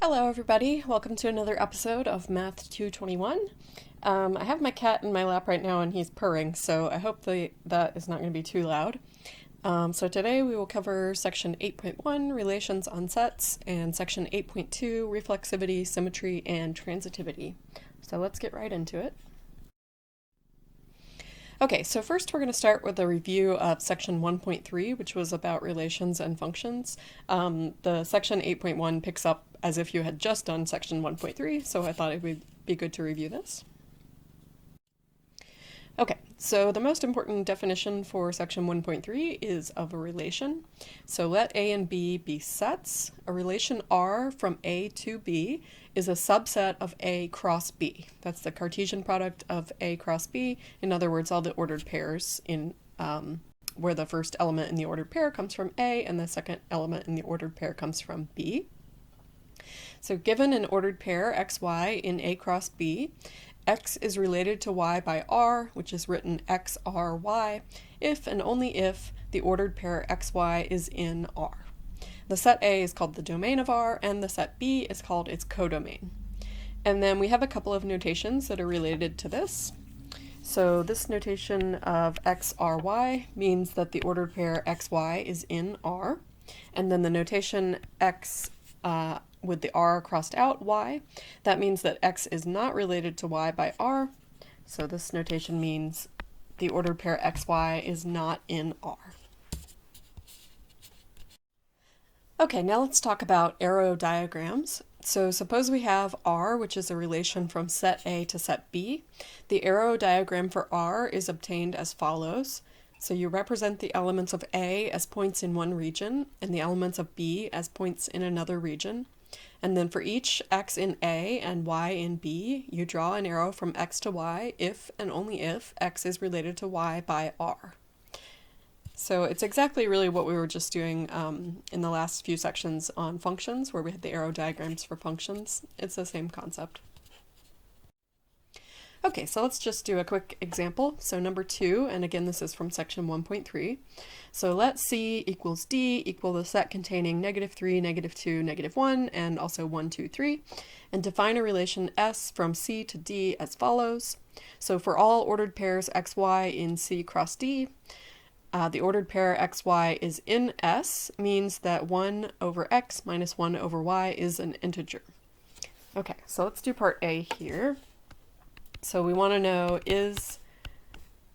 Hello everybody, welcome to another episode of Math-221. I have my cat in my lap right now and he's purring, so I hope that is not going to be too loud. So today we will cover section 8.1, Relations on Sets, and section 8.2, Reflexivity, Symmetry, and Transitivity. So let's get right into it. Okay, so first we're going to start with a review of section 1.3, which was about relations and functions. The section 8.1 picks up as if you had just done section 1.3, so I thought it would be good to review this. Okay, so the most important definition for section 1.3 is of a relation. So let A and B be sets. A relation R from A to B is a subset of A cross B. That's the Cartesian product of A cross B. In other words, all the ordered pairs in where the first element in the ordered pair comes from A and the second element in the ordered pair comes from B. So given an ordered pair xy in A cross B, x is related to y by r, which is written xry, if and only if the ordered pair xy is in R. The set A is called the domain of R, and the set B is called its codomain. And then we have a couple of notations that are related to this. So this notation of xry means that the ordered pair xy is in R, and then the notation x with the r crossed out, y, that means that x is not related to y by r, so this notation means the ordered pair xy is not in R. Okay, now let's talk about arrow diagrams. So suppose we have R, which is a relation from set A to set B. The arrow diagram for R is obtained as follows. So you represent the elements of A as points in one region and the elements of B as points in another region. And then for each x in A and y in B, you draw an arrow from x to y if and only if x is related to y by R. So it's exactly really what we were just doing in the last few sections on functions, where we had the arrow diagrams for functions. It's the same concept. Okay, so let's just do a quick example. So number 2, and again this is from section 1.3. So let C equals D equal the set containing -3, -2, -1, and also 1, 2, 3, and define a relation S from C to D as follows. So for all ordered pairs xy in C cross D, the ordered pair xy is in S means that 1 over x minus 1 over y is an integer. Okay, so let's do part A here. So we want to know, is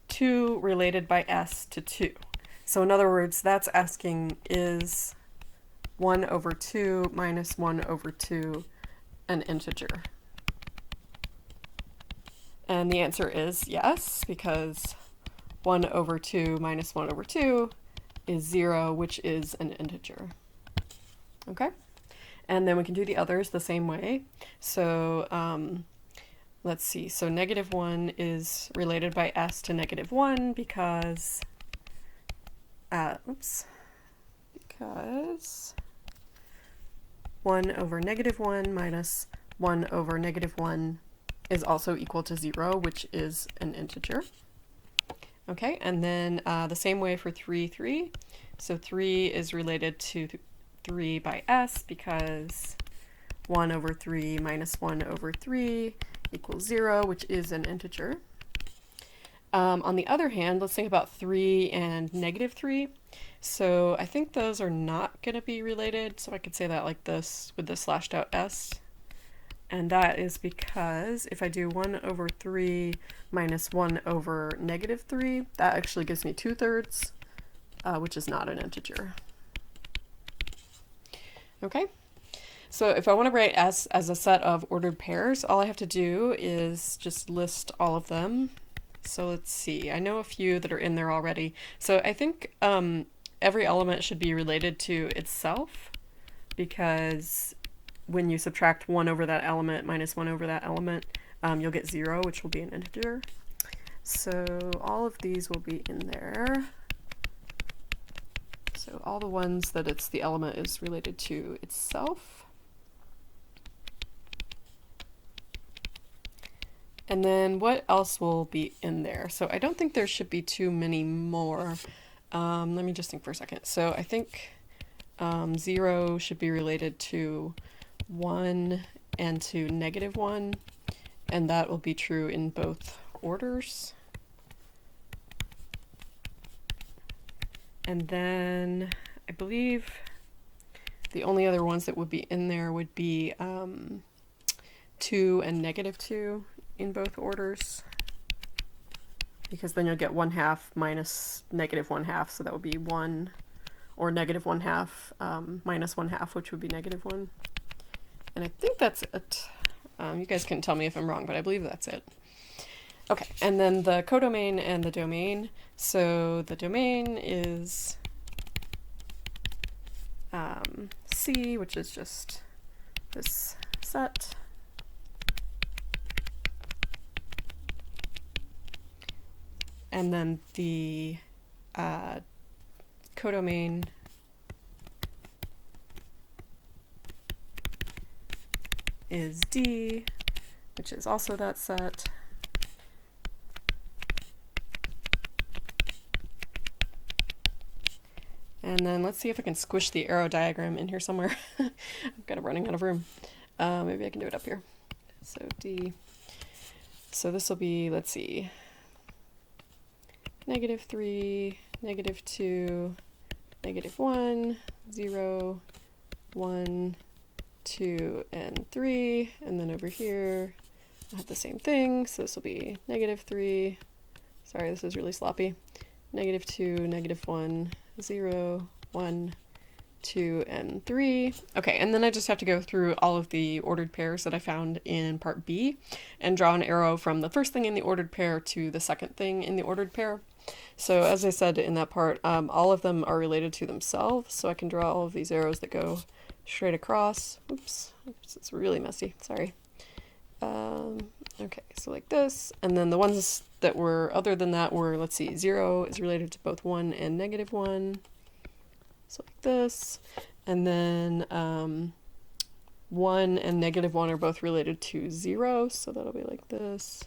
2 related by S to 2? So in other words, that's asking, is 1 over 2 minus 1 over 2 an integer? And the answer is yes, because 1 over 2 minus 1 over 2 is 0, which is an integer. Okay? And then we can do the others the same way. So let's see, so -1 is related by S to -1 because, because 1 over -1 minus 1 over -1 is also equal to 0, which is an integer. Okay, and then the same way for 3, 3. So 3 is related to 3 by S because 1 over 3 minus 1 over 3 equals 0, which is an integer. On the other hand, let's think about 3 and -3. So I think those are not going to be related, so I could say that like this with the slashed out S. And that is because if I do 1 over 3 minus 1 over -3, that actually gives me 2/3, which is not an integer. Okay? So if I want to write S as a set of ordered pairs, all I have to do is just list all of them. So let's see, I know a few that are in there already. So I think every element should be related to itself, because when you subtract 1 over that element minus 1 over that element, you'll get 0, which will be an integer. So all of these will be in there. So all the ones that the element is related to itself. And then what else will be in there? So I don't think there should be too many more. Let me just think for a second. So I think 0 should be related to 1 and to -1, and that will be true in both orders. And then I believe the only other ones that would be in there would be 2 and -2 in both orders, because then you'll get 1/2 minus -1/2, so that would be 1, or -1/2 minus 1/2, which would be -1. And I think that's it. You guys can tell me if I'm wrong, but I believe that's it. Okay, and then the codomain and the domain. So the domain is C, which is just this set. And then the codomain is D, which is also that set. And then let's see if I can squish the arrow diagram in here somewhere. I'm kind of running out of room. Maybe I can do it up here. So D. So this will be, let's see, -3, -2, -1, 0, 1, 2, and 3. And then over here, I have the same thing. So this will be -3. Sorry, this is really sloppy. -2, -1, 0, 1, 2, and 3. Okay, and then I just have to go through all of the ordered pairs that I found in part B and draw an arrow from the first thing in the ordered pair to the second thing in the ordered pair. So as I said in that part, all of them are related to themselves, so I can draw all of these arrows that go straight across. Oops, it's really messy, sorry. Okay, so like this, and then the ones that were other than that were, let's see, 0 is related to both 1 and -1, so like this, and then 1 and -1 are both related to 0, so that'll be like this.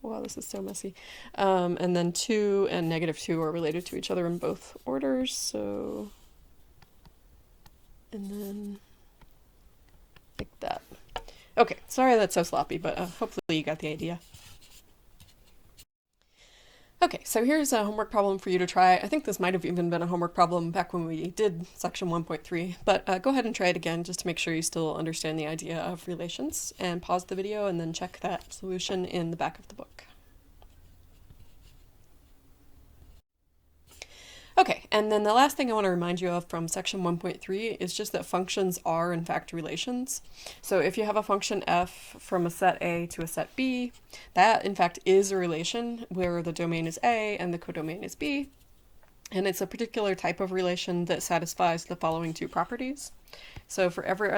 Wow, this is so messy. And then 2 and -2 are related to each other in both orders, so, and then like that. Okay, sorry that's so sloppy, but hopefully you got the idea. Okay, so here's a homework problem for you to try. I think this might have even been a homework problem back when we did section 1.3, but go ahead and try it again just to make sure you still understand the idea of relations, and pause the video and then check that solution in the back of the book. Okay, and then the last thing I want to remind you of from section 1.3 is just that functions are in fact relations. So if you have a function f from a set A to a set B, that in fact is a relation where the domain is A and the codomain is B. And it's a particular type of relation that satisfies the following two properties. So for every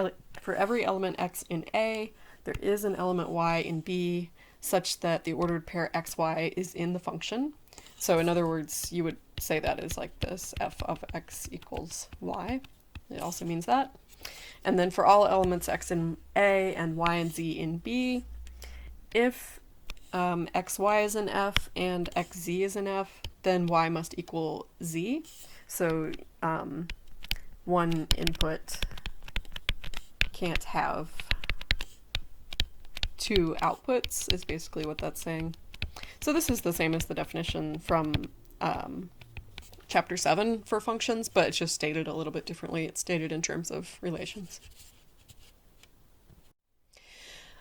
element x in A, there is an element y in B such that the ordered pair xy is in the function. So in other words, you would say that is like this, f of x equals y. It also means that. And then for all elements x in A and y and z in B, if xy is in f and xz is in f, then y must equal z. So one input can't have two outputs is basically what that's saying. So this is the same as the definition from chapter 7 for functions, but it's just stated a little bit differently. It's stated in terms of relations.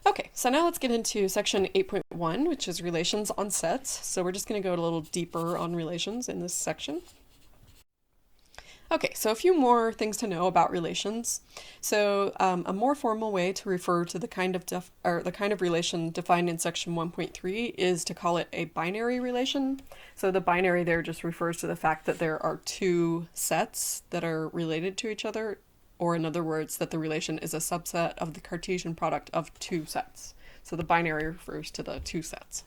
Okay, so now let's get into section 8.1, which is relations on sets. So we're just going to go a little deeper on relations in this section. Okay, so a few more things to know about relations. So a more formal way to refer to the kind of relation defined in section 1.3 is to call it a binary relation. So the binary there just refers to the fact that there are two sets that are related to each other, or in other words, that the relation is a subset of the Cartesian product of two sets. So the binary refers to the two sets.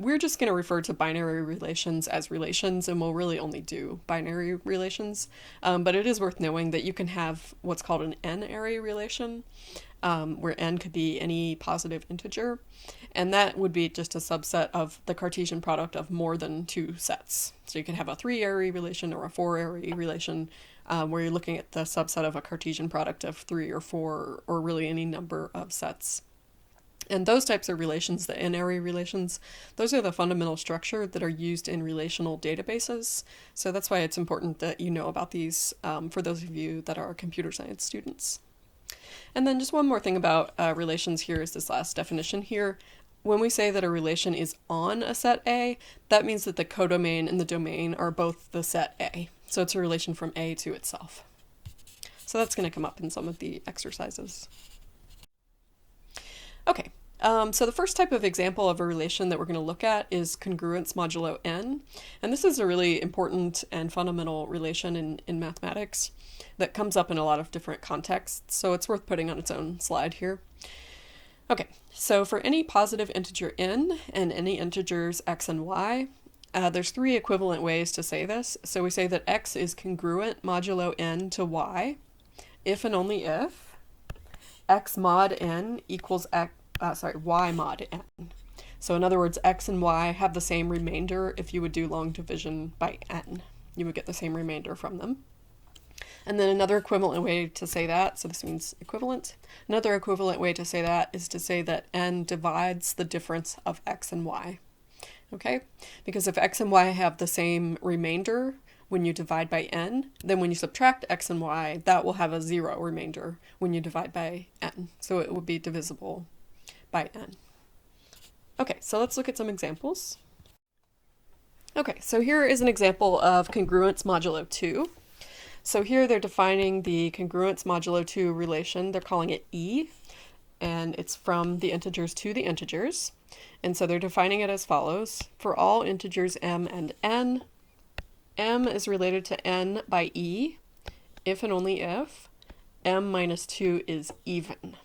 We're just going to refer to binary relations as relations, and we'll really only do binary relations. But it is worth knowing that you can have what's called an n-ary relation, where n could be any positive integer, and that would be just a subset of the Cartesian product of more than two sets. So you can have a 3-ary relation or a 4-ary relation, where you're looking at the subset of a Cartesian product of 3 or 4 or really any number of sets. And those types of relations, the n-ary relations, those are the fundamental structure that are used in relational databases. So that's why it's important that you know about these for those of you that are computer science students. And then just one more thing about relations here is this last definition here. When we say that a relation is on a set A, that means that the codomain and the domain are both the set A. So it's a relation from A to itself. So that's going to come up in some of the exercises. Okay, so the first type of example of a relation that we're going to look at is congruence modulo n. And this is a really important and fundamental relation in mathematics that comes up in a lot of different contexts, so it's worth putting on its own slide here. Okay, so for any positive integer n and any integers x and y, there's 3 equivalent ways to say this. So we say that x is congruent modulo n to y if and only if x mod n equals y mod n. So in other words, x and y have the same remainder. If you would do long division by n, you would get the same remainder from them. And then another equivalent way to say that, so this means equivalent, another equivalent way to say that is to say that n divides the difference of x and y. Okay? Because if x and y have the same remainder when you divide by n, then when you subtract x and y, that will have a 0 remainder when you divide by n. So it would be divisible by n. Okay, so let's look at some examples. Okay, so here is an example of congruence modulo 2. So here they're defining the congruence modulo 2 relation. They're calling it E, and it's from the integers to the integers. And so they're defining it as follows. For all integers m and n, m is related to n by e if and only if m minus 2 is even.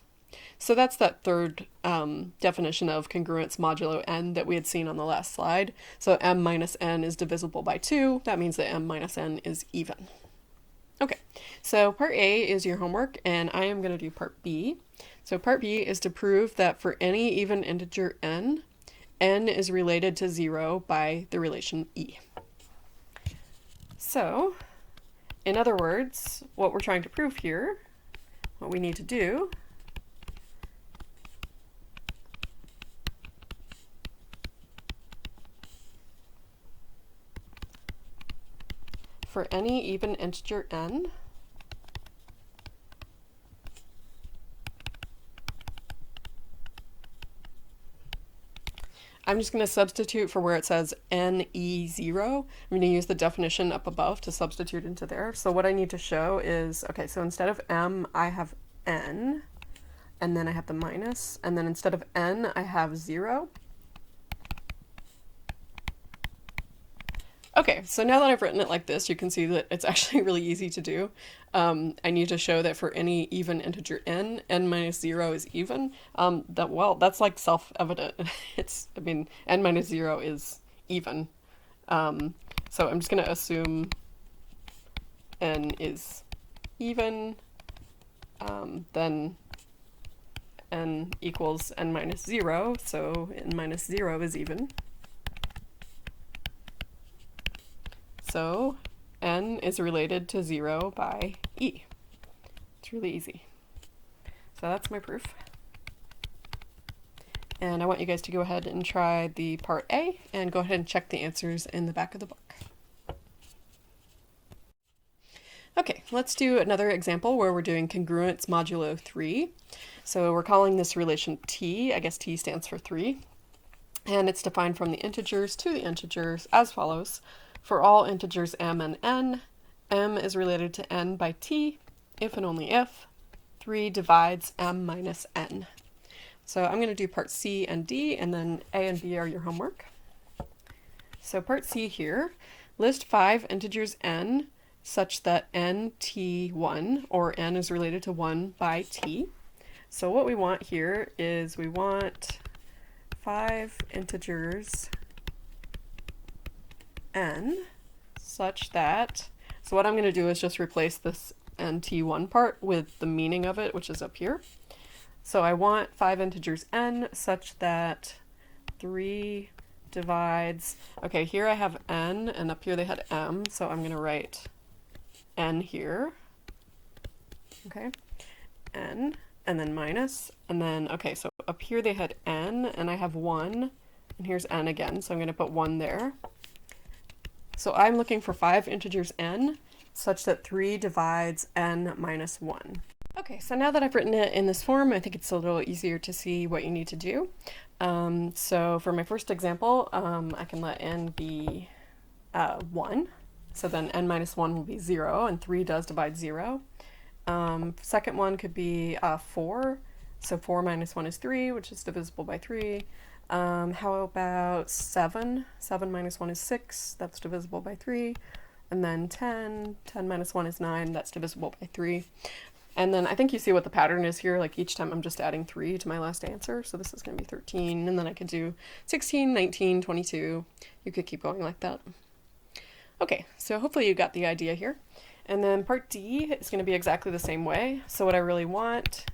So that's that third definition of congruence modulo n that we had seen on the last slide. So m minus n is divisible by 2. That means that m minus n is even. Okay, so part A is your homework, and I am going to do part B. So part B is to prove that for any even integer n, n is related to 0 by the relation E. So, in other words, what we're trying to prove here, what we need to do for any even integer n, I'm just going to substitute for where it says ne0. I'm going to use the definition up above to substitute into there. So what I need to show is, okay, so instead of m, I have n, and then I have the minus, and then instead of n, I have 0. Okay, so now that I've written it like this, you can see that it's actually really easy to do. I need to show that for any even integer n, n minus 0 is even. That's like self-evident. N minus 0 is even. So I'm just going to assume n is even, then n equals n minus 0, so n minus 0 is even. So n is related to 0 by e. It's really easy. So that's my proof. And I want you guys to go ahead and try the part A and go ahead and check the answers in the back of the book. Okay, let's do another example where we're doing congruence modulo 3. So we're calling this relation T. I guess T stands for 3. And it's defined from the integers to the integers as follows. For all integers m and n, m is related to n by t if and only if 3 divides m minus n. So I'm going to do part C and D, and then A and B are your homework. So part C here, list 5 integers n such that nt1, or n is related to 1 by t. So what we want here is we want 5 integers n such that, so what I'm going to do is just replace this nt1 part with the meaning of it, which is up here. So I want 5 integers n such that 3 divides, okay, here I have n and up here they had m, so I'm going to write n here, okay, n, and then minus, and then, okay, so up here they had n, and I have 1, and here's n again, so I'm going to put 1 there. So I'm looking for 5 integers n, such that 3 divides n minus 1. Okay, so now that I've written it in this form, I think it's a little easier to see what you need to do. So for my first example, I can let n be 1. So then n minus 1 will be 0, and 3 does divide 0. Second one could be 4. So 4 minus 1 is 3, which is divisible by 3. How about 7? 7 minus 1 is 6, that's divisible by 3. And then 10. 10 minus 1 is 9, that's divisible by 3. And then I think you see what the pattern is here, like each time I'm just adding 3 to my last answer. So this is going to be 13, and then I could do 16, 19, 22. You could keep going like that. Okay, so hopefully you got the idea here. And then part D is going to be exactly the same way. So what I really want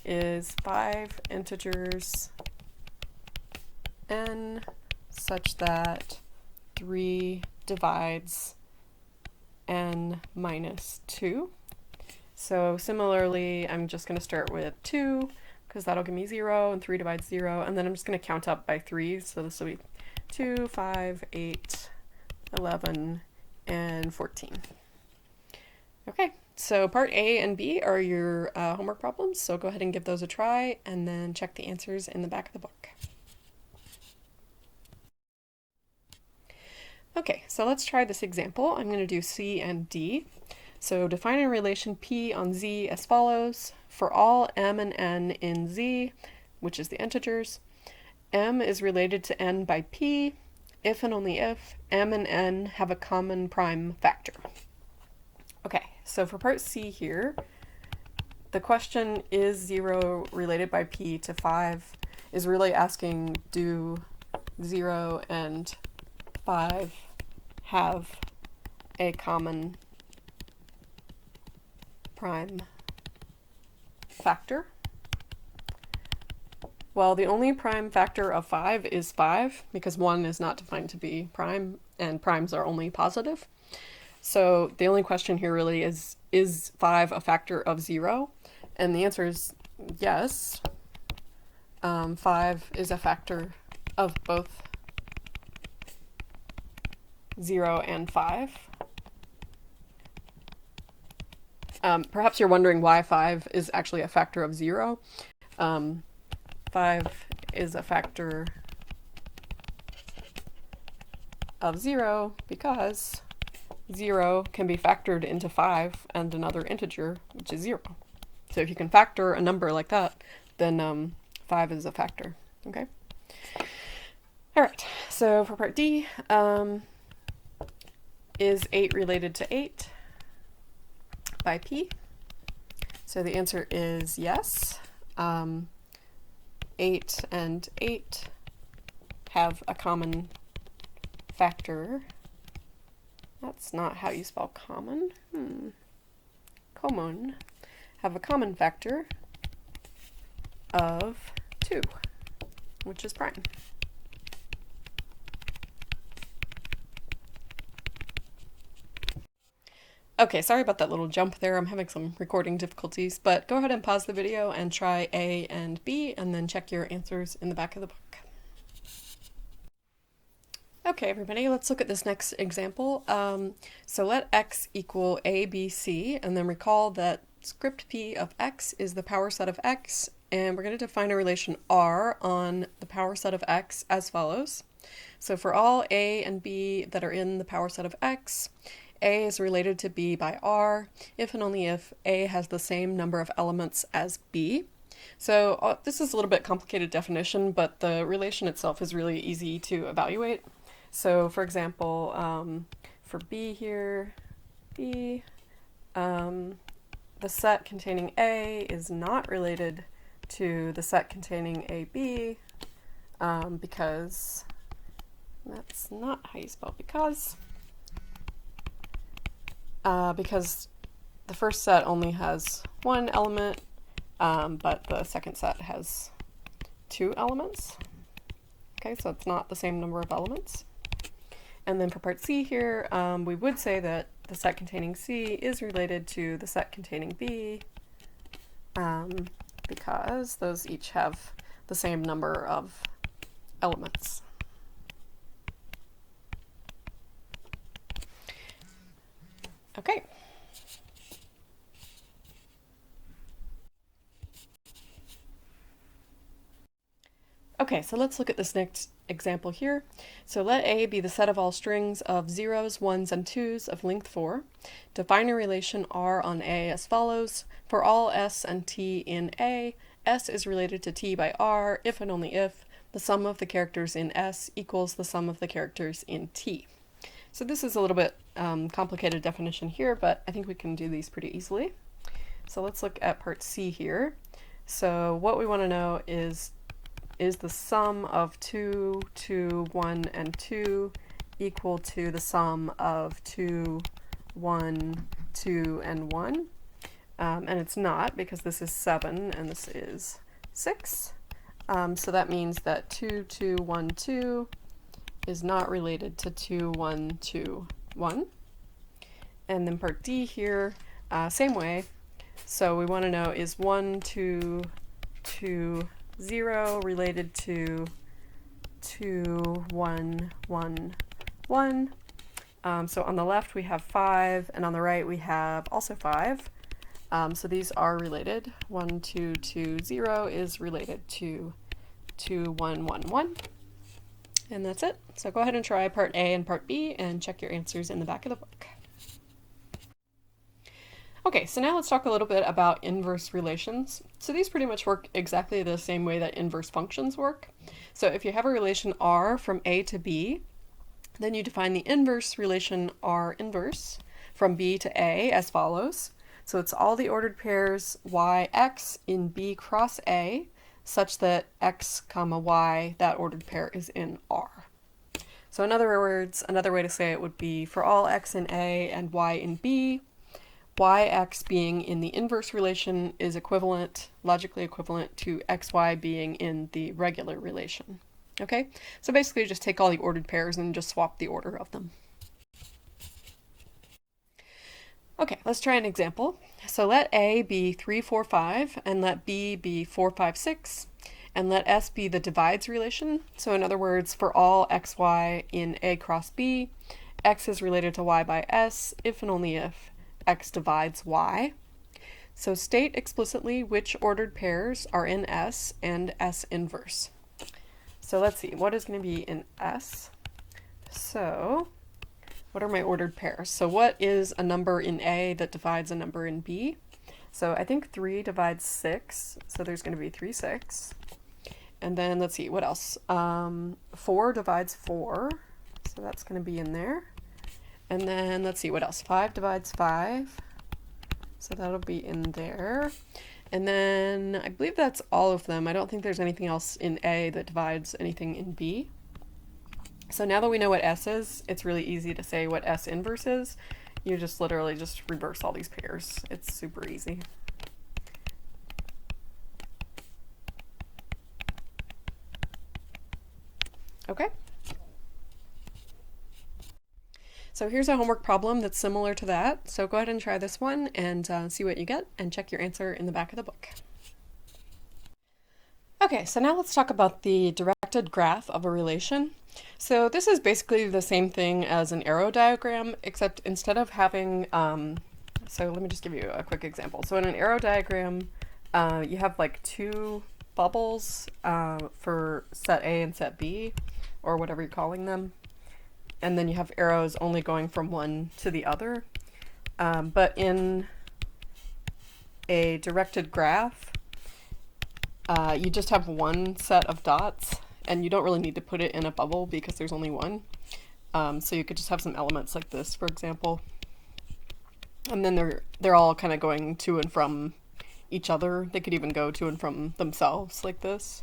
is 5 integers n such that 3 divides n minus 2. So similarly, I'm just going to start with 2, because that'll give me 0, and 3 divides 0, and then I'm just going to count up by 3, so this will be 2, 5, 8, 11, and 14. Okay, so part A and B are your homework problems, so go ahead and give those a try, and then check the answers in the back of the book. Okay, so let's try this example. I'm going to do C and D. So define a relation P on Z as follows. For all m and n in Z, which is the integers, m is related to n by P if and only if m and n have a common prime factor. Okay, so for part C here, the question is 0 related by P to 5 is really asking, do 0 and 5 have a common prime factor? Well, the only prime factor of 5 is 5, because 1 is not defined to be prime, and primes are only positive. So the only question here really is 5 a factor of 0? And the answer is yes. 5 is a factor of both 0 and 5. Perhaps you're wondering why 5 is actually a factor of 0. 5 is a factor of 0 because 0 can be factored into 5 and another integer, which is 0. So if you can factor a number like that, then 5 is a factor, okay? All right, so for part D, is 8 related to 8 by P? So the answer is yes. 8 and 8 have a common factor. That's not how you spell common. Common. Have a common factor of 2, which is prime. Okay, sorry about that little jump there. I'm having some recording difficulties, but go ahead and pause the video and try A and B, and then check your answers in the back of the book. Okay, everybody, let's look at this next example. So let x equal a, b, c, and then recall that script p of x is the power set of x, and we're going to define a relation R on the power set of x as follows. So for all a and b that are in the power set of x, A is related to B by R if and only if A has the same number of elements as B. So this is a little bit complicated definition, but the relation itself is really easy to evaluate. So for example, for B here, B, the set containing A is not related to the set containing AB because that's not how you spell because the first set only has one element, but the second set has 2 elements. Okay, so it's not the same number of elements. And then for part C here, we would say that the set containing C is related to the set containing B, because those each have the same number of elements. Okay. Okay, so let's look at this next example here. So let A be the set of all strings of 0s, 1s, and 2s of length 4. Define a relation R on A as follows. For all S and T in A, S is related to T by R if and only if the sum of the characters in S equals the sum of the characters in T. So this is a little bit complicated definition here, but I think we can do these pretty easily. So let's look at part C here. So what we want to know is the sum of 2, 2, 1, and 2 equal to the sum of 2, 1, 2, and 1? And it's not, because this is 7 and this is 6. So that means that 2, 2, 1, 2 is not related to 2, 1, 2, 1. And then part D here, same way. So we want to know, is 1, 2, 2, 0 related to 2, 1, 1, 1. So on the left we have 5, and on the right we have also 5. So these are related. 1, 2, 2, 0 is related to 2, 1, 1, 1. And that's it. So go ahead and try part A and part B and check your answers in the back of the book. Okay, so now let's talk a little bit about inverse relations. So these pretty much work exactly the same way that inverse functions work. So if you have a relation R from A to B, then you define the inverse relation R inverse from B to A as follows. So it's all the ordered pairs yx in B cross A, such that x comma y, that ordered pair, is in R. So in other words, another way to say it would be for all x in A and y in B, yx being in the inverse relation is equivalent, logically equivalent, to xy being in the regular relation. Okay, so basically just take all the ordered pairs and just swap the order of them. Okay, let's try an example. So let A be 3, 4, 5, and let B be 4, 5, 6, and let S be the divides relation. So in other words, for all xy in A cross B, x is related to y by S if and only if x divides y. So state explicitly which ordered pairs are in S and S inverse. So let's see, what is going to be in S? So what are my ordered pairs? So what is a number in A that divides a number in B? So I think 3 divides 6, so there's going to be 3, 6. And then let's see, what else? 4 divides 4, so that's going to be in there. And then let's see, what else? 5 divides 5, so that'll be in there. And then I believe that's all of them. I don't think there's anything else in A that divides anything in B. So now that we know what S is, it's really easy to say what S inverse is. You just literally just reverse all these pairs. It's super easy. Okay. So here's a homework problem that's similar to that. So go ahead and try this one and see what you get, and check your answer in the back of the book. Okay, so now let's talk about the directed graph of a relation. So this is basically the same thing as an arrow diagram, except instead of having, so let me just give you a quick example. So in an arrow diagram, you have like 2 bubbles for set A and set B, or whatever you're calling them. And then you have arrows only going from one to the other. But in a directed graph, you just have one set of dots, and you don't really need to put it in a bubble because there's only one. So you could just have some elements like this, for example. And then they're all kind of going to and from each other. They could even go to and from themselves like this.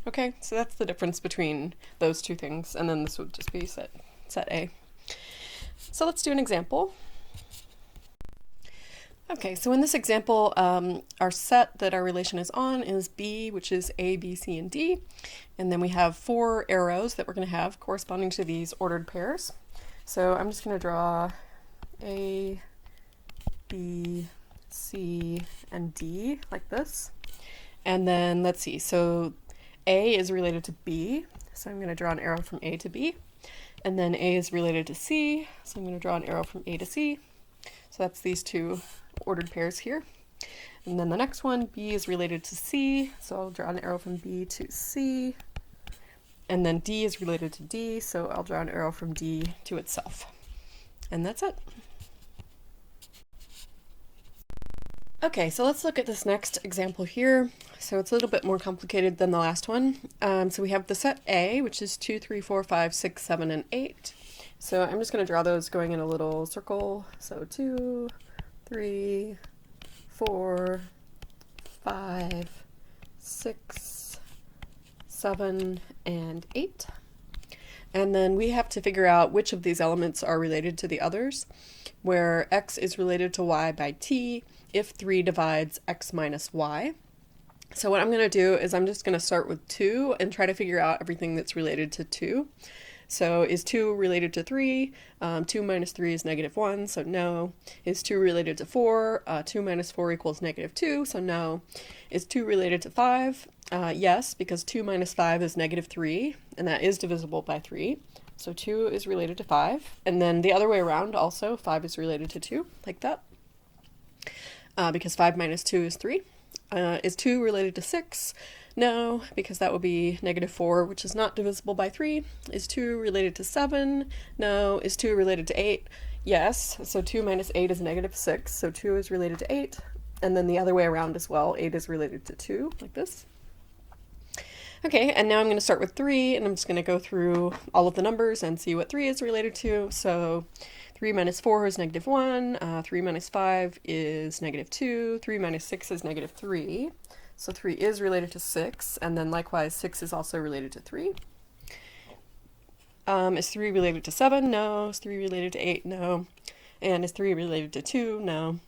Okay, so that's the difference between those two things, and then this would just be set A. So let's do an example. Okay, so in this example, our set that our relation is on is B, which is A, B, C, and D. And then we have 4 arrows that we're going to have corresponding to these ordered pairs. So I'm just going to draw A, B, C, and D, like this. And then let's see, so A is related to B, so I'm going to draw an arrow from A to B. And then A is related to C, so I'm going to draw an arrow from A to C. So that's these two ordered pairs here. And then the next one, B is related to C, so I'll draw an arrow from B to C. And then D is related to D, so I'll draw an arrow from D to itself. And that's it. Okay, so let's look at this next example here. So it's a little bit more complicated than the last one. So we have the set A, which is 2, 3, 4, 5, 6, 7, and 8. So I'm just going to draw those going in a little circle. So 2, 3, 4, 5, 6, 7, and 8. And then we have to figure out which of these elements are related to the others, where x is related to y by t if 3 divides x minus y. So what I'm going to do is I'm just going to start with 2 and try to figure out everything that's related to 2. So is 2 related to 3? 2 minus 3 is -1, so no. Is 2 related to 4? 2 minus 4 equals -2, so no. Is 2 related to 5? Yes, because 2 minus 5 is -3, and that is divisible by 3. So 2 is related to 5. And then the other way around also, 5 is related to 2, like that. Because 5 minus 2 is 3. Is 2 related to 6? No, because that would be -4, which is not divisible by 3. Is 2 related to 7? No. Is 2 related to 8? Yes, so 2 minus 8 is -6, so 2 is related to 8. And then the other way around as well, 8 is related to 2, like this. Okay, and now I'm going to start with 3, and I'm just going to go through all of the numbers and see what 3 is related to. So 3 minus 4 is -1, 3 minus 5 is -2, 3 minus 6 is -3. So 3 is related to 6, and then likewise 6 is also related to 3. Is 3 related to 7? No. Is 3 related to 8? No. And is 3 related to 2? No.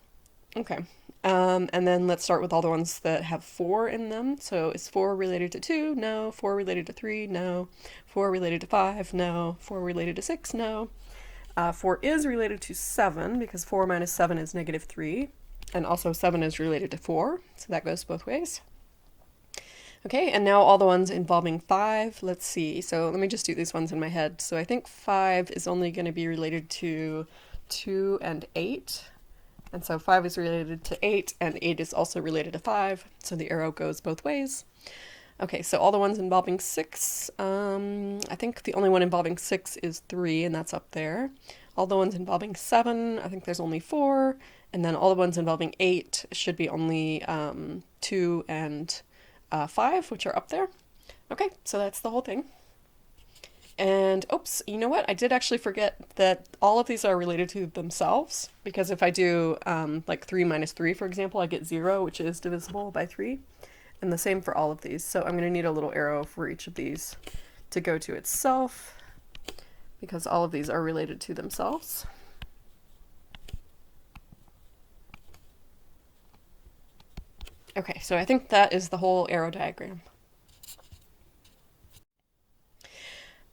Okay. And then let's start with all the ones that have 4 in them. So is 4 related to 2? No. 4 related to 3? No. 4 related to 5? No. 4 related to 6? No. 4 is related to 7, because 4 minus 7 is -3. And also 7 is related to 4, so that goes both ways. Okay, and now all the ones involving 5, let's see. So let me just do these ones in my head. So I think 5 is only going to be related to 2 and 8. And so 5 is related to 8, and 8 is also related to 5, so the arrow goes both ways. Okay, so all the ones involving 6, I think the only one involving 6 is 3, and that's up there. All the ones involving 7, I think there's only 4, and then all the ones involving 8 should be only 2 and 5, which are up there. Okay, so that's the whole thing. And oops, you know what? I did actually forget that all of these are related to themselves, because if I do like 3 minus 3, for example, I get 0, which is divisible by 3. And the same for all of these. So I'm going to need a little arrow for each of these to go to itself, because all of these are related to themselves. Okay, so I think that is the whole arrow diagram.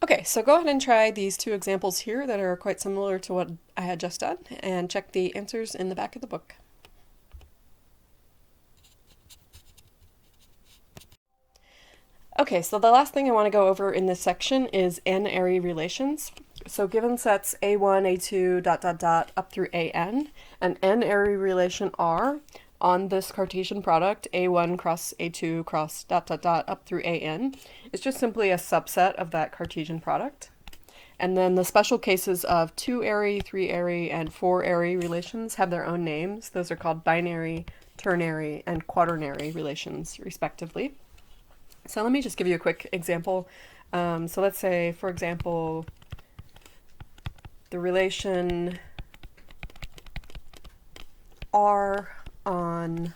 Okay, so go ahead and try these two examples here that are quite similar to what I had just done, and check the answers in the back of the book. Okay, so the last thing I want to go over in this section is n-ary relations. So given sets a1, a2, ... up through an n-ary relation R on this Cartesian product, a1 cross a2 cross ... up through an, is just simply a subset of that Cartesian product. And then the special cases of 2-ary, 3-ary, and 4-ary relations have their own names. Those are called binary, ternary, and quaternary relations, respectively. So let me just give you a quick example. So let's say, for example, the relation R on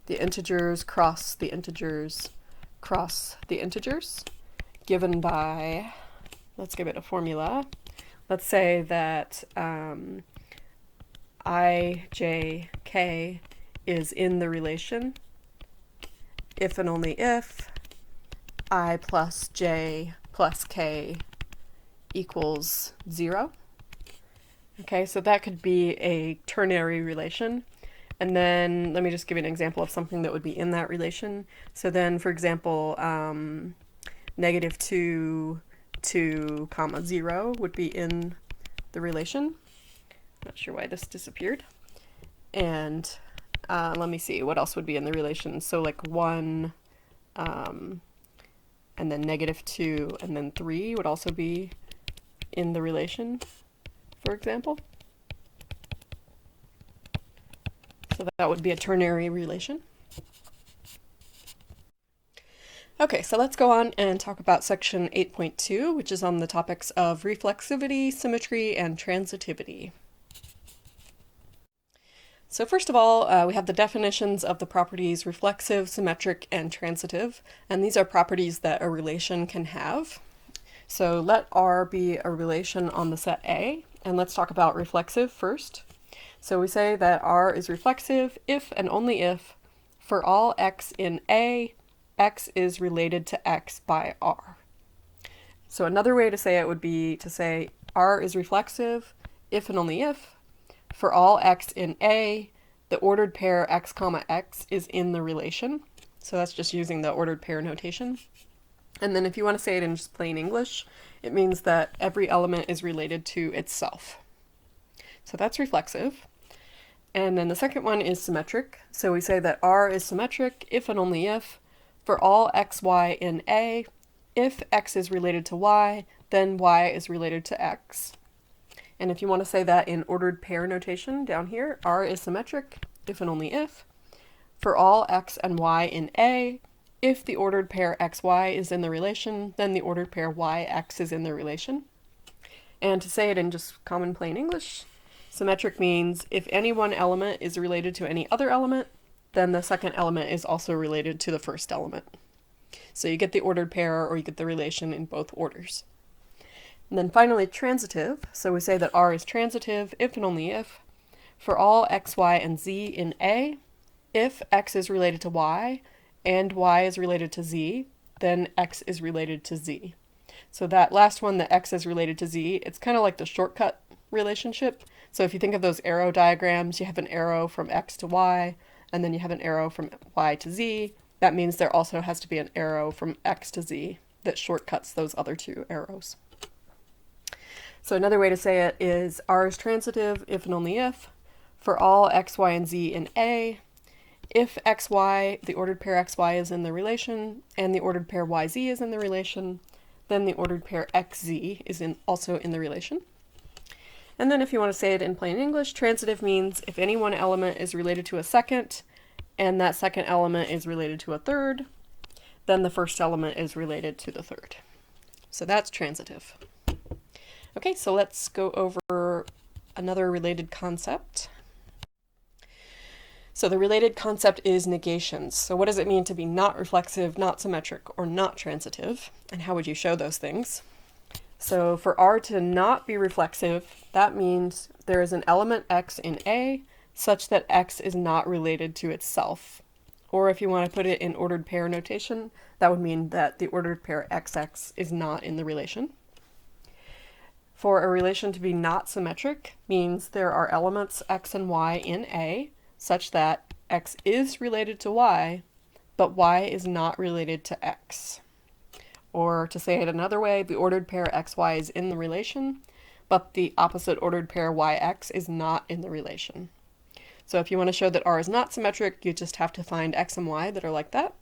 the integers cross the integers cross the integers, given by, let's give it a formula. Let's say that I, j, k is in the relation if and only if I plus j plus k equals 0. Okay, so that could be a ternary relation. And then let me just give you an example of something that would be in that relation. So then, for example, -2, 2, comma 0 would be in the relation. Not sure why this disappeared. And let me see, what else would be in the relation? So like 1, and then -2, and then 3 would also be in the relation, for example. So that would be a ternary relation. Okay, so let's go on and talk about section 8.2, which is on the topics of reflexivity, symmetry, and transitivity. So first of all, we have the definitions of the properties reflexive, symmetric, and transitive, and these are properties that a relation can have. So let R be a relation on the set A, and let's talk about reflexive first. So we say that R is reflexive if and only if, for all x in A, x is related to x by R. So another way to say it would be to say R is reflexive if and only if, for all x in A, the ordered pair x comma x is in the relation. So that's just using the ordered pair notation. And then if you want to say it in just plain English, it means that every element is related to itself. So that's reflexive. And then the second one is symmetric. So we say that R is symmetric if and only if, for all x, y in A, if x is related to y, then y is related to x. And if you want to say that in ordered pair notation down here, R is symmetric if and only if, for all x and y in A, if the ordered pair xy is in the relation, then the ordered pair yx is in the relation. And to say it in just common plain English, symmetric means if any one element is related to any other element, then the second element is also related to the first element. So you get the ordered pair or you get the relation in both orders. And then finally transitive. So we say that R is transitive if and only if, for all x, y, and z in A, if x is related to y and y is related to z, then x is related to z. So that last one, the x is related to z, it's kind of like the shortcut relationship. So if you think of those arrow diagrams, you have an arrow from x to y, and then you have an arrow from y to z. That means there also has to be an arrow from x to z that shortcuts those other two arrows. So another way to say it is R is transitive if and only if, for all x, y, and z in A, if xy, the ordered pair xy is in the relation, and the ordered pair yz is in the relation, then the ordered pair xz is also in the relation. And then if you want to say it in plain English, transitive means if any one element is related to a second, and that second element is related to a third, then the first element is related to the third. So that's transitive. Okay, so let's go over another related concept. So the related concept is negations. So what does it mean to be not reflexive, not symmetric, or not transitive? And how would you show those things? So for R to not be reflexive, that means there is an element x in A such that x is not related to itself. Or if you want to put it in ordered pair notation, that would mean that the ordered pair xx is not in the relation. For a relation to be not symmetric means there are elements x and y in A such that x is related to y, but y is not related to x. Or to say it another way, the ordered pair xy is in the relation, but the opposite ordered pair yx is not in the relation. So if you want to show that R is not symmetric, you just have to find x and y that are like that.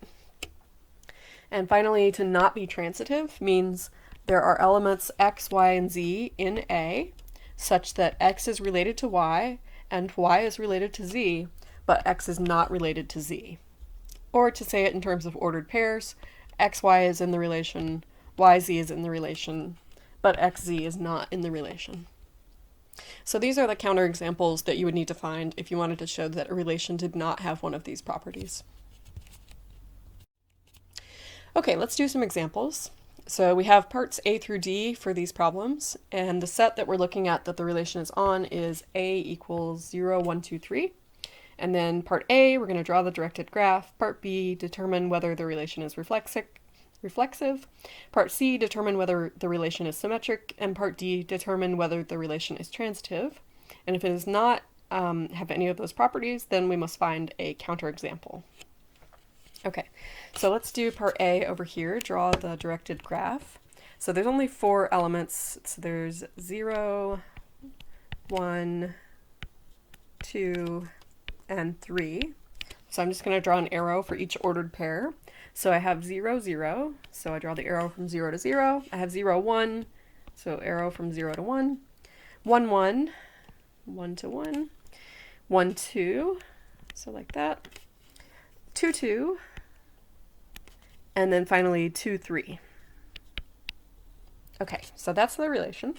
And finally, to not be transitive means there are elements x, y, and z in A such that x is related to y and y is related to z, but x is not related to z. Or to say it in terms of ordered pairs, xy is in the relation, yz is in the relation, but xz is not in the relation. So these are the counterexamples that you would need to find if you wanted to show that a relation did not have one of these properties. Okay, let's do some examples. So we have parts A through D for these problems, and the set that we're looking at that the relation is on is A equals 0, 1, 2, 3. And then part A, we're going to draw the directed graph. Part B, determine whether the relation is reflexive. Part C, determine whether the relation is symmetric. And part D, determine whether the relation is transitive. And if it does not have any of those properties, then we must find a counterexample. Okay, so let's do part A over here, draw the directed graph. So there's only 4 elements. So there's 0, 1, 2, and 3. So I'm just going to draw an arrow for each ordered pair. So I have 0, 0, so I draw the arrow from 0 to 0. I have 0, 1, so arrow from 0 to 1. 1, 1, 1 to 1. 1, 2, so like that. 2, 2, and then finally 2, 3. Okay, so that's the relation.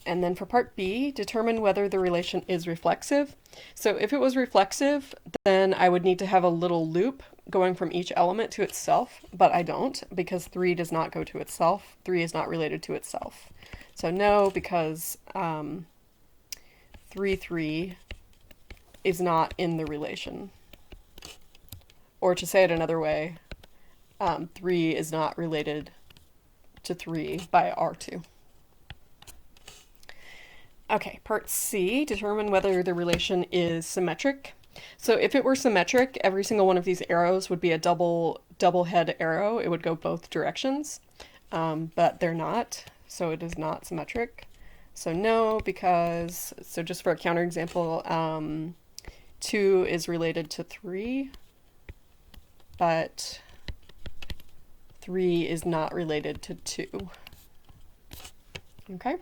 And then for part B, determine whether the relation is reflexive. So if it was reflexive, then I would need to have a little loop going from each element to itself, but I don't, because 3 does not go to itself. 3 is not related to itself. So no, because 3, 3 is not in the relation. Or to say it another way, 3 is not related to 3 by R2. Okay, part C, determine whether the relation is symmetric. So if it were symmetric, every single one of these arrows would be a double head arrow. It would go both directions, but they're not, so it is not symmetric. So no, because, so just for a counterexample, 2 is related to 3, but 3 is not related to 2. Okay?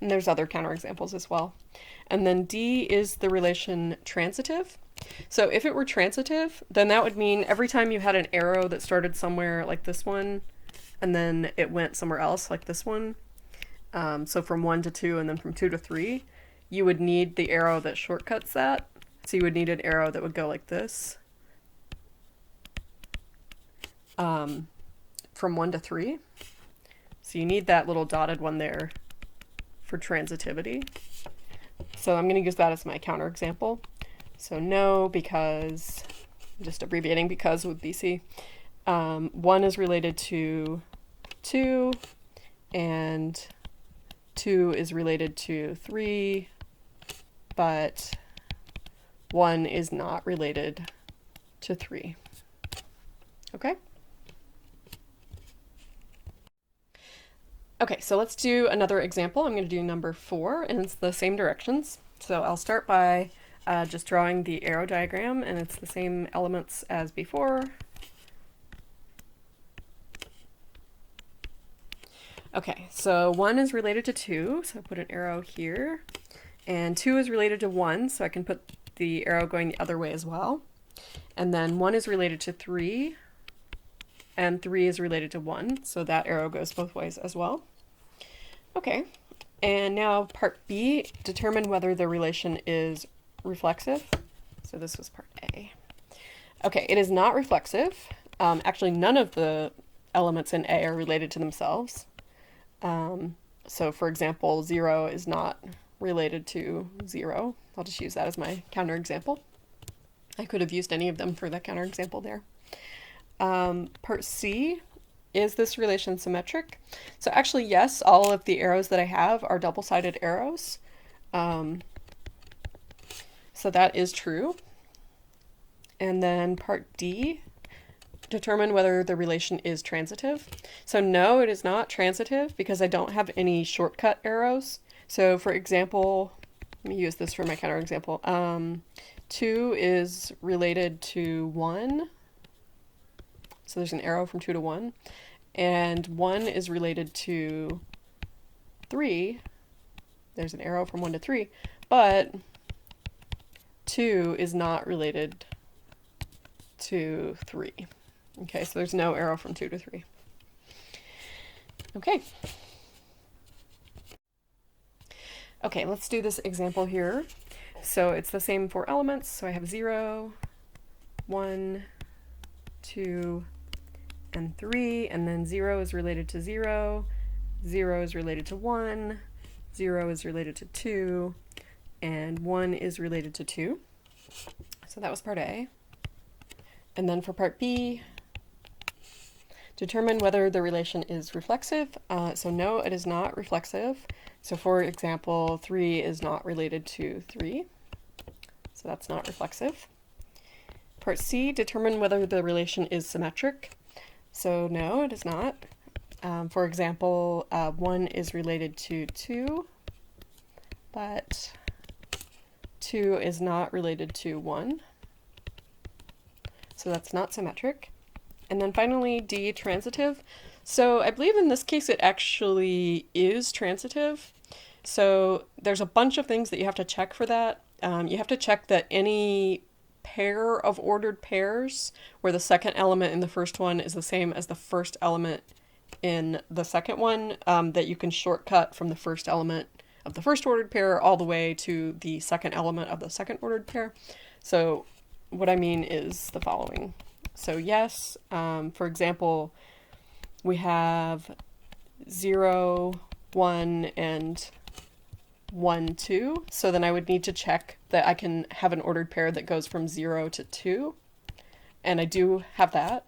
And there's other counterexamples as well. And then D is the relation transitive. So if it were transitive, then that would mean every time you had an arrow that started somewhere like this one, and then it went somewhere else like this one, so from 1 to 2 and then from 2 to 3, you would need the arrow that shortcuts that. So you would need an arrow that would go like this, from 1 to 3. So you need that little dotted one there for transitivity. So I'm going to use that as my counterexample. So no, because, I'm just abbreviating because with BC. 1 is related to 2, and 2 is related to 3, but 1 is not related to 3. Okay? Okay, so let's do another example. I'm going to do number 4, and it's the same directions. So I'll start by just drawing the arrow diagram, and it's the same elements as before. Okay, so 1 is related to 2, so I put an arrow here, and 2 is related to 1, so I can put the arrow going the other way as well. And then 1 is related to 3, and 3 is related to 1, so that arrow goes both ways as well. Okay, and now part B, determine whether the relation is reflexive. So this was part A. Okay, it is not reflexive. Actually, none of the elements in A are related to themselves. So for example, 0 is not related to 0. I'll just use that as my counterexample. I could have used any of them for that counterexample there. Part C, is this relation symmetric? So actually, yes, all of the arrows that I have are double-sided arrows. So that is true. And then part D, determine whether the relation is transitive. So no, it is not transitive because I don't have any shortcut arrows. So for example, let me use this for my counterexample. 2 is related to 1. So there's an arrow from 2 to 1. And 1 is related to 3. There's an arrow from 1 to 3. But 2 is not related to 3. Okay, so there's no arrow from 2 to 3. Okay. Okay, let's do this example here. So it's the same 4 elements. So I have 0, 1, 2, and 3, and then 0 is related to 0, 0 is related to 1, 0 is related to 2, and 1 is related to 2. So that was part A. And then for part B, determine whether the relation is reflexive. So no, it is not reflexive So for example, 3 is not related to 3, so that's not reflexive. Part C, determine whether the relation is symmetric. So no, it is not. For example, 1 is related to 2, but 2 is not related to 1. So that's not symmetric. And then finally, D, transitive. So I believe in this case it actually is transitive. So there's a bunch of things that you have to check for that. You have to check that any pair of ordered pairs where the second element in the first one is the same as the first element in the second one, that you can shortcut from the first element of the first ordered pair all the way to the second element of the second ordered pair. So what I mean is the following. So yes, for example, we have 0, 1, and 1, 2. So then I would need to check that I can have an ordered pair that goes from 0 to 2. And I do have that.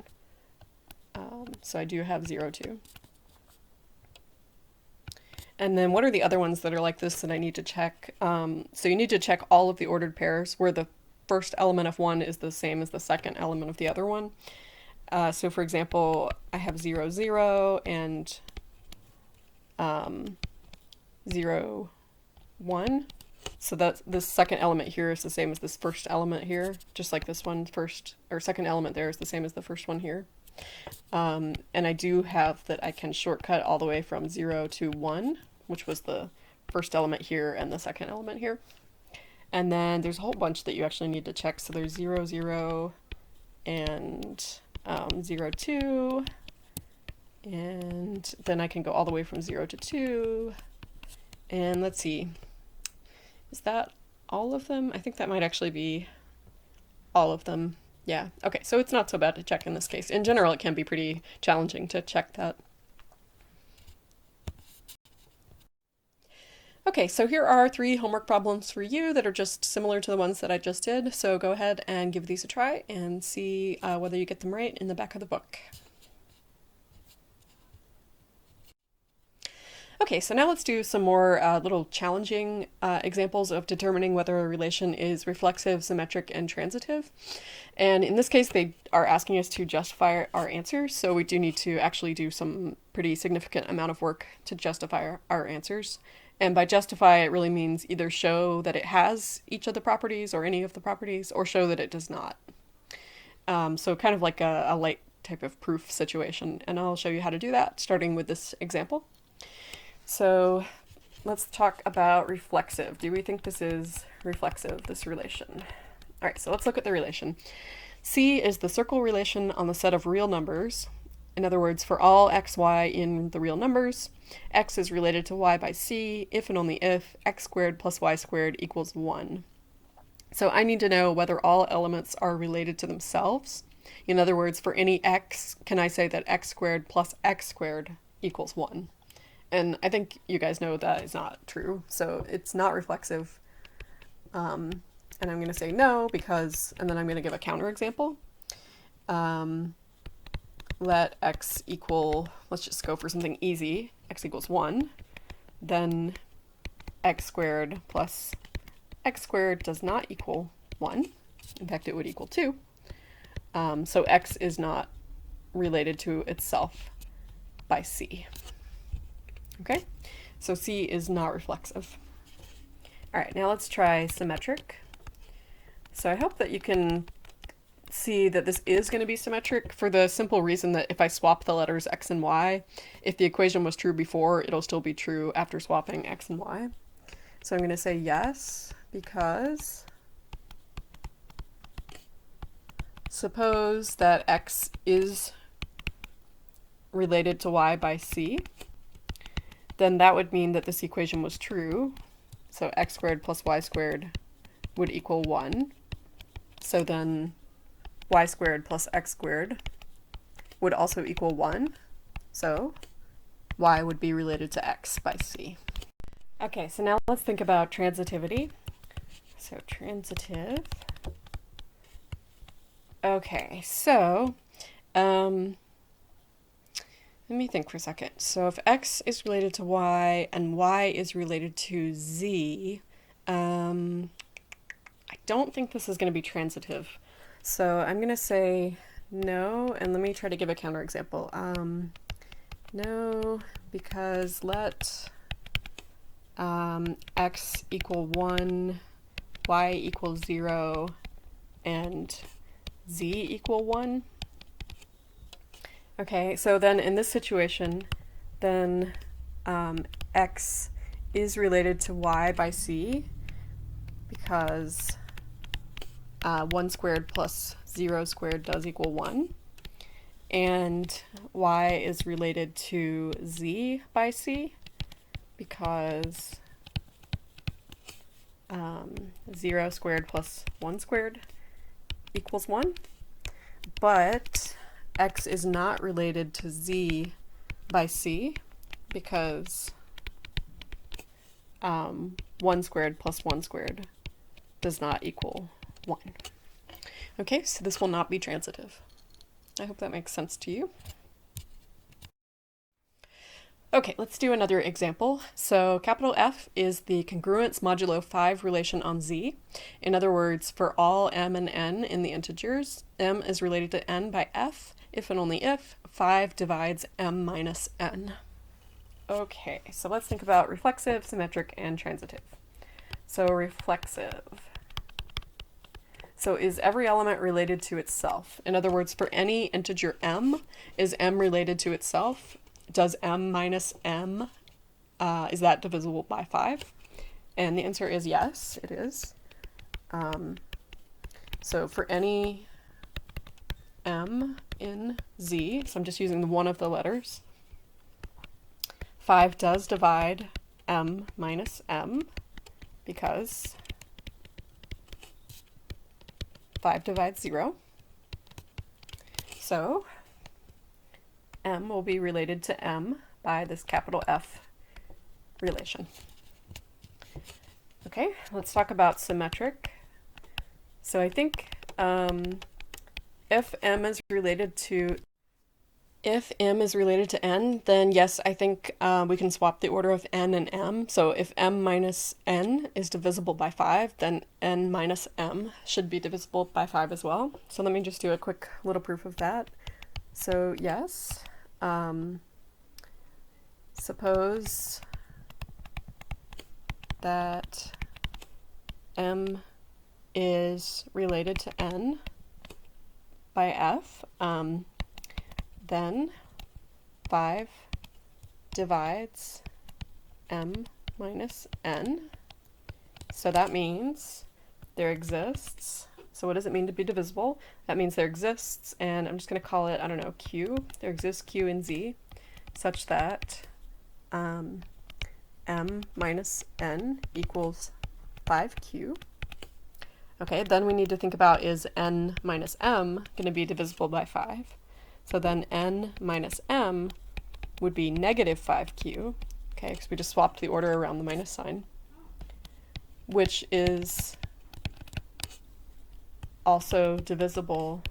So I do have 0, 2. And then what are the other ones that are like this that I need to check? So you need to check all of the ordered pairs where the first element of one is the same as the second element of the other one. So for example, I have 0, 0 and 0, 1. So that this second element here is the same as this first element here, just like this one first or second element there is the same as the first one here. And I do have that I can shortcut all the way from 0 to 1, which was the first element here and the second element here. And then there's a whole bunch that you actually need to check. So there's 0, 0 and 0, 2. And then I can go all the way from 0 to 2. And let's see. Is that all of them? I think that might actually be all of them. Yeah, okay, so it's not so bad to check in this case. In general, it can be pretty challenging to check that. Okay, so here are 3 homework problems for you that are just similar to the ones that I just did. So go ahead and give these a try and see whether you get them right in the back of the book. Okay, so now let's do some more little challenging examples of determining whether a relation is reflexive, symmetric, and transitive. And in this case, they are asking us to justify our answers, so we do need to actually do some pretty significant amount of work to justify our answers. And by justify, it really means either show that it has each of the properties or any of the properties, or show that it does not. So kind of like a light type of proof situation, and I'll show you how to do that, starting with this example. So let's talk about reflexive. Do we think this is reflexive, this relation? All right, so let's look at the relation. C is the circle relation on the set of real numbers. In other words, for all x, y in the real numbers, x is related to y by c if and only if x squared plus y squared equals 1. So I need to know whether all elements are related to themselves. In other words, for any x, can I say that x squared plus x squared equals 1? And I think you guys know that is not true, so it's not reflexive. And I'm going to say no because, and then I'm going to give a counterexample. Let x equal, let's just go for something easy, x equals 1. Then x squared plus x squared does not equal 1. In fact, it would equal 2. So x is not related to itself by c. Okay, so C is not reflexive. All right, now let's try symmetric. So I hope that you can see that this is going to be symmetric for the simple reason that if I swap the letters x and y, if the equation was true before, it'll still be true after swapping x and y. So I'm going to say yes, because suppose that x is related to y by c. Then that would mean that this equation was true. So x squared plus y squared would equal 1. So then y squared plus x squared would also equal 1. So y would be related to x by c. Okay, so now let's think about transitivity. So transitive. Okay, so let me think for a second. So if x is related to y and y is related to z, I don't think this is going to be transitive. So I'm going to say no, and let me try to give a counterexample. No, because let x equal 1, y equals 0, and z equal 1. Okay, so then in this situation, then x is related to y by c, because 1 squared plus 0 squared does equal 1. And y is related to z by c, because 0 squared plus 1 squared equals 1. But x is not related to z by c, because 1 squared plus 1 squared does not equal 1. Okay, so this will not be transitive. I hope that makes sense to you. Okay, let's do another example. So capital F is the congruence modulo 5 relation on z. In other words, for all m and n in the integers, m is related to n by f, if and only if 5 divides m minus n. Okay, so let's think about reflexive, symmetric, and transitive. So reflexive. So is every element related to itself? In other words, for any integer m, is m related to itself? Does m minus m, is that divisible by 5? And the answer is yes, it is. So for any m in z, so I'm just using one of the letters, 5 does divide m minus m, because 5 divides 0. So m will be related to m by this capital F relation. Okay, let's talk about symmetric. So I think if m is related to n, then yes, I think we can swap the order of n and m. So if m minus n is divisible by 5, then n minus m should be divisible by 5 as well. So let me just do a quick little proof of that. So yes, suppose that m is related to n by f, then 5 divides m minus n. So that means there exists, so what does it mean to be divisible? That means there exists, and I'm just going to call it, I don't know, q. There exists q in z such that m minus n equals 5q. Okay, then we need to think about, is n minus m going to be divisible by 5? So then n minus m would be negative 5q, okay, because we just swapped the order around the minus sign, which is also divisible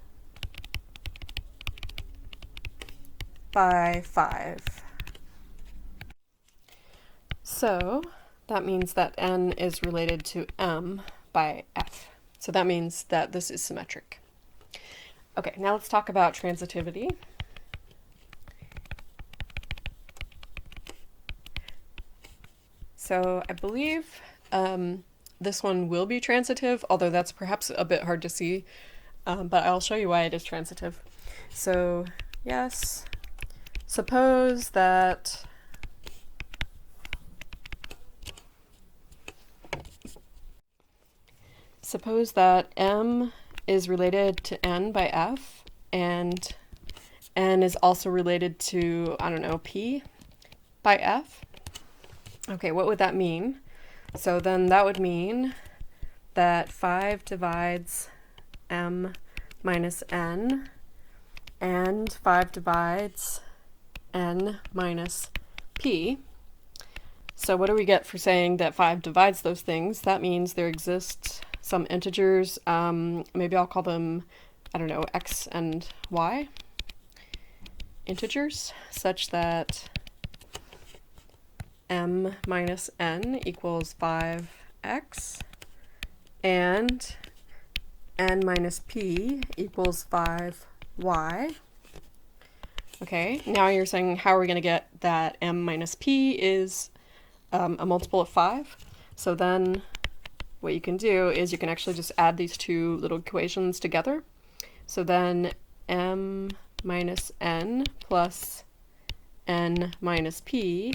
by 5. So that means that n is related to m by f. So that means that this is symmetric. Okay, now let's talk about transitivity. So I believe this one will be transitive, although that's perhaps a bit hard to see, but I'll show you why it is transitive. So yes, suppose that m is related to n by f, and n is also related to, I don't know, p by f. Okay, what would that mean? So then that would mean that 5 divides m minus n, and 5 divides n minus p. So what do we get for saying that 5 divides those things? That means there exists some integers, maybe I'll call them, I don't know, x and y. integers such that m minus n equals 5x and n minus p equals 5y. Okay, now you're saying how are we going to get that m minus p is a multiple of 5? So then what you can do is you can actually just add these two little equations together. So then m minus n plus n minus p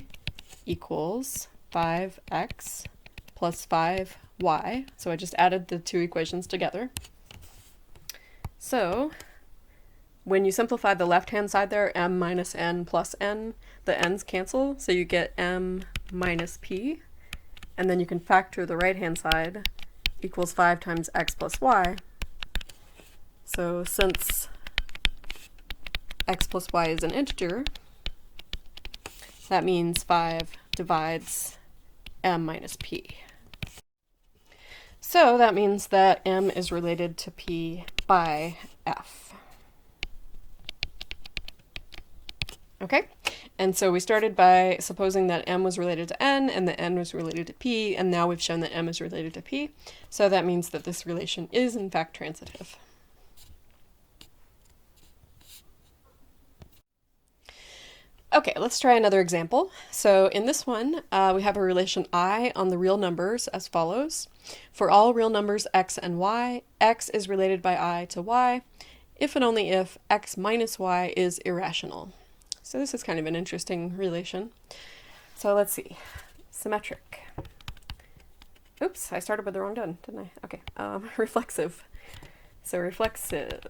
equals 5x plus 5y. So I just added the two equations together. So when you simplify the left-hand side there, m minus n plus n, the n's cancel, so you get m minus p, and then you can factor the right-hand side equals 5 times x plus y. So since x plus y is an integer, that means 5 divides m minus p. So that means that m is related to p by f. Okay, and so we started by supposing that m was related to n and that n was related to p, and now we've shown that m is related to p. So that means that this relation is in fact transitive. Okay, let's try another example. So in this one, we have a relation I on the real numbers as follows. For all real numbers x and y, x is related by I to y, if and only if x minus y is irrational. So this is kind of an interesting relation. So let's see. Symmetric. Oops, I started with the wrong one, didn't I? Okay, reflexive. So reflexive.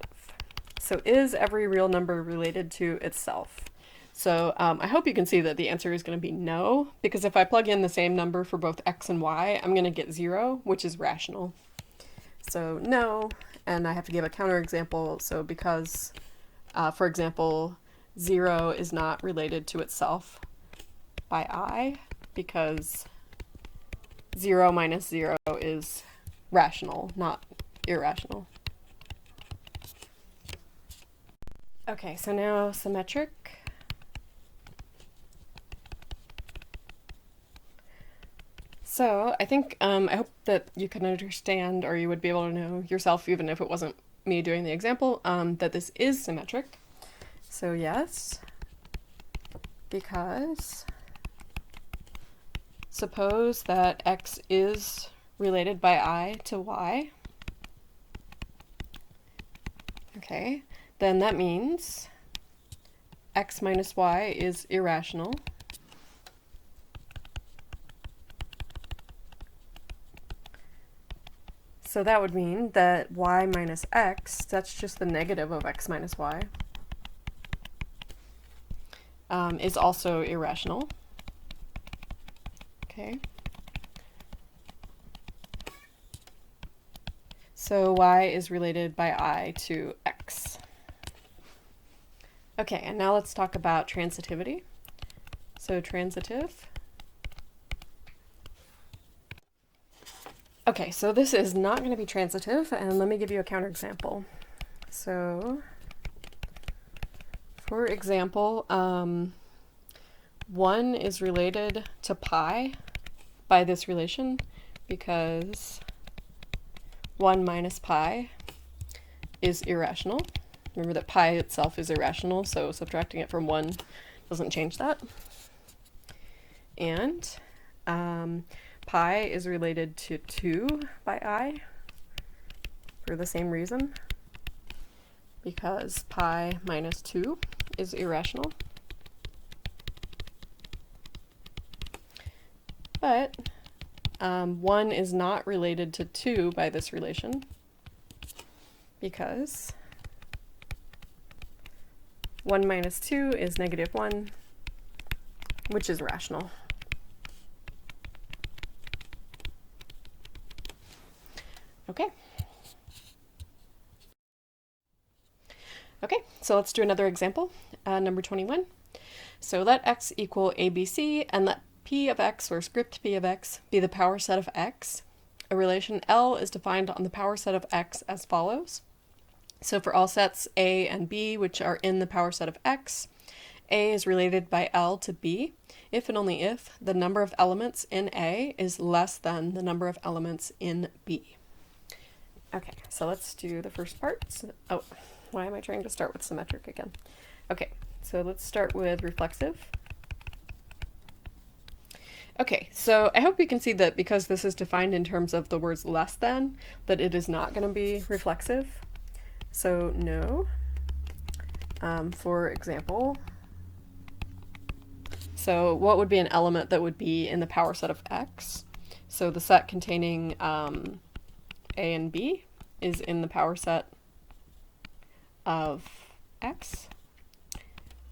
So is every real number related to itself? So I hope you can see that the answer is going to be no, because if I plug in the same number for both x and y, I'm going to get 0, which is rational. So no, and I have to give a counterexample. So because, for example, 0 is not related to itself by I, because 0 minus 0 is rational, not irrational. Okay, so now symmetric. So I think, I hope that you can understand, or you would be able to know yourself, even if it wasn't me doing the example, that this is symmetric. So yes, because suppose that x is related by I to y. Okay, then that means x minus y is irrational. So that would mean that y minus x, that's just the negative of x minus y, is also irrational. Okay. So y is related by I to x. Okay, and now let's talk about transitivity. So transitive. Okay, so this is not going to be transitive, and let me give you a counterexample. So, for example, 1 is related to pi by this relation because 1 minus pi is irrational. Remember that pi itself is irrational, so subtracting it from 1 doesn't change that. And pi is related to 2 by I for the same reason, because pi minus 2 is irrational. But 1 is not related to 2 by this relation, because 1 minus 2 is negative 1, which is rational. Okay. Okay, so let's do another example, number 21. So let x equal ABC, and let p of x, or script p of x, be the power set of x. A relation L is defined on the power set of x as follows. So for all sets A and B, which are in the power set of x, A is related by L to B if and only if the number of elements in A is less than the number of elements in B. Okay, so let's do the first part. Oh, why am I trying to start with symmetric again? Okay, so let's start with reflexive. Okay, so I hope you can see that because this is defined in terms of the words less than, that it is not going to be reflexive. So no. For example, so what would be an element that would be in the power set of X? So the set containing A and B is in the power set of X,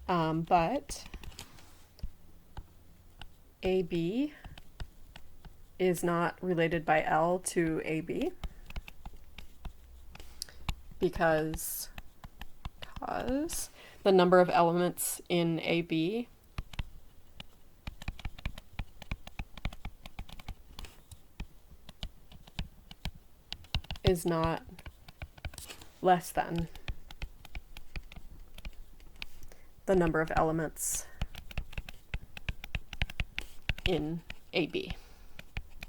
but AB is not related by L to AB because the number of elements in AB is not less than the number of elements in AB.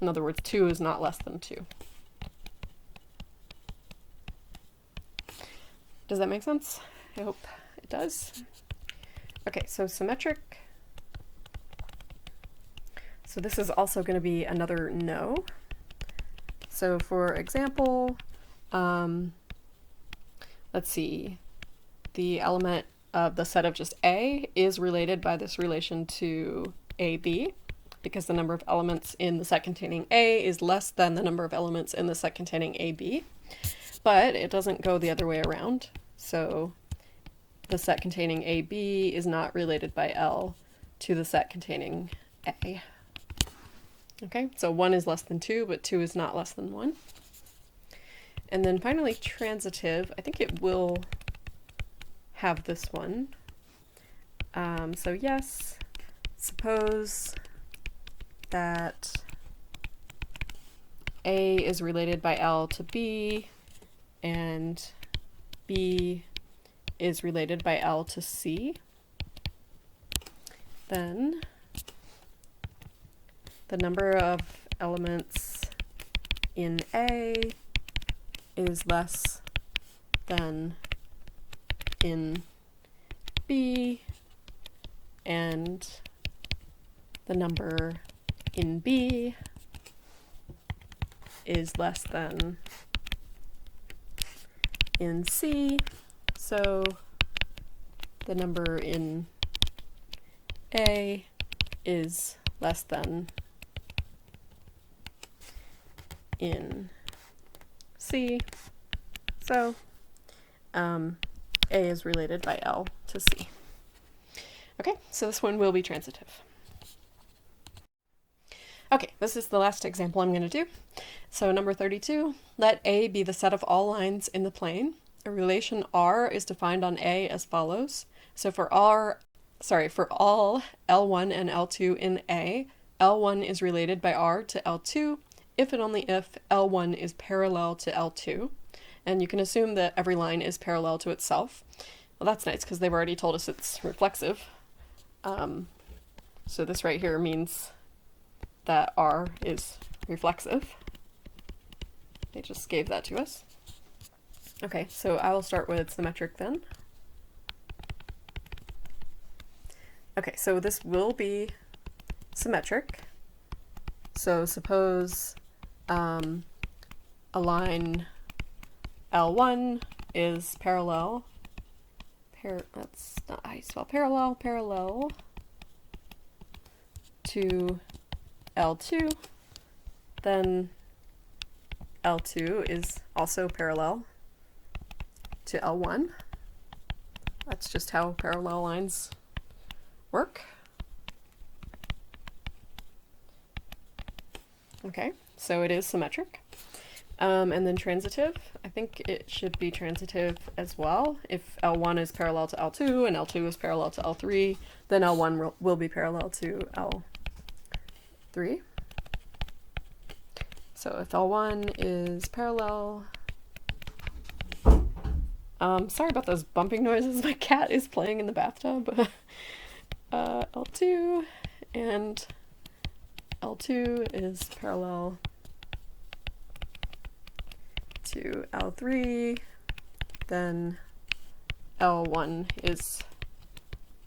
In other words, 2 is not less than 2. Does that make sense? I hope it does. Okay, so symmetric. So this is also going to be another no. So for example, let's see, the element of the set of just A is related by this relation to AB, because the number of elements in the set containing A is less than the number of elements in the set containing AB. But it doesn't go the other way around. So the set containing AB is not related by L to the set containing A. Okay, so 1 is less than 2, but 2 is not less than 1. And then finally, transitive. I think it will have this one. So yes, suppose that A is related by L to B, and B is related by L to C, then the number of elements in A is less than in B, and the number in B is less than in C, so the number in A is less than in C, so A is related by L to C. Okay, so this one will be transitive. Okay, this is the last example I'm going to do. So number 32, let A be the set of all lines in the plane. A relation R is defined on A as follows. So for all L1 and L2 in A, L1 is related by R to L2 if and only if L1 is parallel to L2. And you can assume that every line is parallel to itself. Well, that's nice because they've already told us it's reflexive. So this right here means that R is reflexive. They just gave that to us. Okay, so I will start with symmetric then. Okay, so this will be symmetric. So suppose a line L1 is parallel, that's not how you spell parallel to L2, then L2 is also parallel to L1. That's just how parallel lines work. Okay, so it is symmetric. And then transitive, I think it should be transitive as well. If L1 is parallel to L2 and L2 is parallel to L3, then L1 will be parallel to L3. So if L1 is parallel Sorry about those bumping noises. My cat is playing in the bathtub. L2 and L2 is parallel to L3, then L1 is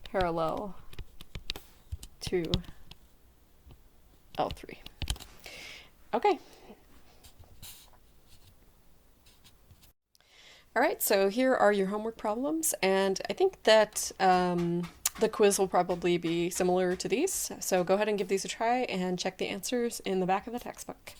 parallel to L3. Okay. All right, so here are your homework problems, and I think that the quiz will probably be similar to these, so go ahead and give these a try and check the answers in the back of the textbook.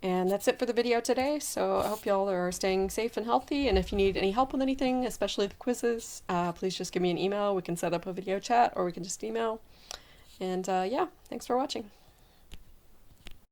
And that's it for the video today, so I hope y'all are staying safe and healthy, and if you need any help with anything, especially the quizzes, please just give me an email. We can set up a video chat, or we can just email. And yeah, thanks for watching.